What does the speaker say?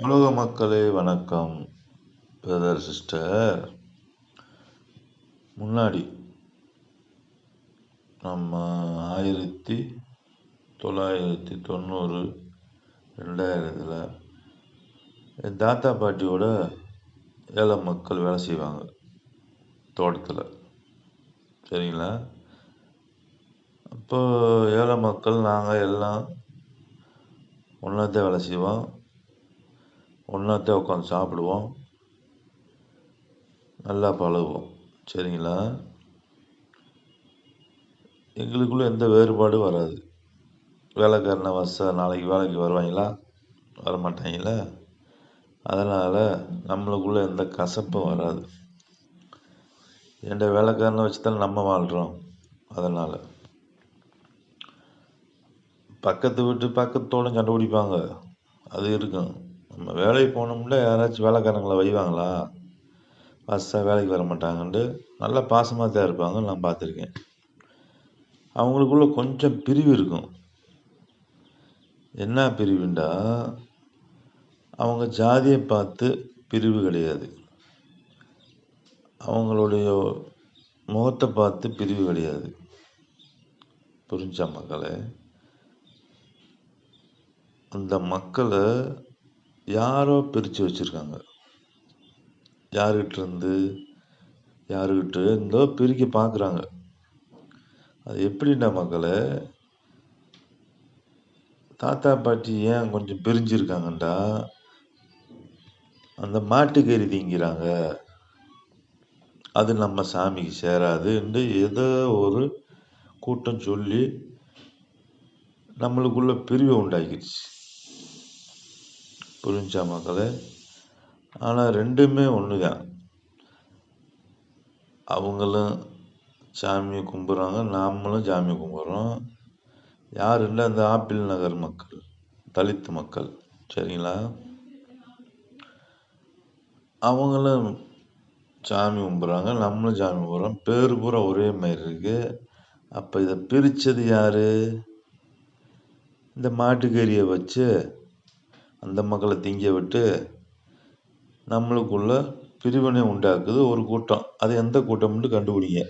உலக மக்களே வணக்கம். பிரதர் சிஸ்டர், முன்னாடி நம்ம 1990 2000 என் தாத்தா பாட்டியோட ஏழை மக்கள் வேலை செய்வாங்க தோட்டத்தில். சரிங்களா? அப்போ ஏழை மக்கள் நாங்கள் எல்லாம் ஒன்றாத்தான் வேலை செய்வோம், ஒன்றாத்தான் உட்காந்து சாப்பிடுவோம், நல்லா பழகுவோம். சரிங்களா? எங்களுக்குள்ள எந்த வேறுபாடும் வராது. வேலைக்காரனை நாளைக்கு வேலைக்கு வருவாங்களா, வரமாட்டாங்களா? அதனால் நம்மளுக்குள்ள எந்த கசப்பும் வராது. எந்த வேலைக்காரனை வச்சு தான் நம்ம வாழ்கிறோம். அதனால் பக்கத்து வீட்டு பக்கத்தோடு சண்டை பிடிப்பாங்க, அது இருக்கும். நம்ம வேலைக்கு போனோம்னா யாராச்சும் வேலைக்காரங்களை வைவாங்களா, வேலைக்கு வர மாட்டாங்கன்ட்டு நல்லா பாசமாக தான் இருப்பாங்க, நான் பார்த்துருக்கேன். அவங்களுக்குள்ள கொஞ்சம் பிரிவு இருக்கும். என்ன பிரிவுண்டா, அவங்க ஜாதியை பார்த்து பிரிவு கிடையாது, அவங்களுடைய முகத்தை பார்த்து பிரிவு கிடையாது. புரிஞ்சா மக்களே? அந்த மக்களை யாரோ பிரித்து வச்சுருக்காங்க. யாருக்கிட்ட இருந்தோ பிரிக்க பார்க்குறாங்க. அது எப்படின்னா மக்களே, தாத்தா பாட்டி ஏன் கொஞ்சம் பிரிஞ்சிருக்காங்கண்டா, அந்த மாட்டுக்கறி திங்கிறாங்க, அது நம்ம சாமிக்கு சேராது என்று ஏதோ ஒரு கூட்டம் சொல்லி நம்மளுக்குள்ள பிரிவை உண்டாக்கிடுச்சு. புரிஞ்சா மக்களே? ஆனால் ரெண்டுமே ஒன்று தான். அவங்களும் சாமியை கும்பிட்றாங்க, நாமளும் சாமியை கும்பிட்றோம். யாருன்னா அந்த ஆப்பிள் நகர் மக்கள், தலித் மக்கள். சரிங்களா? அவங்களும் சாமி கும்பிட்றாங்க, நம்மளும் சாமி கும்பிட்றோம். பேர் பூரா ஒரே மாதிரி இருக்கு. அப்போ இதை பிரித்தது யார்? இந்த மாட்டுக்கறியை வச்சு அந்த மக்களை திங்க விட்டு நம்மளுக்குள்ள பிரிவினை உண்டாக்குது ஒரு கூட்டம். அது எந்த கூட்டம்னு கண்டுபிடிங்க.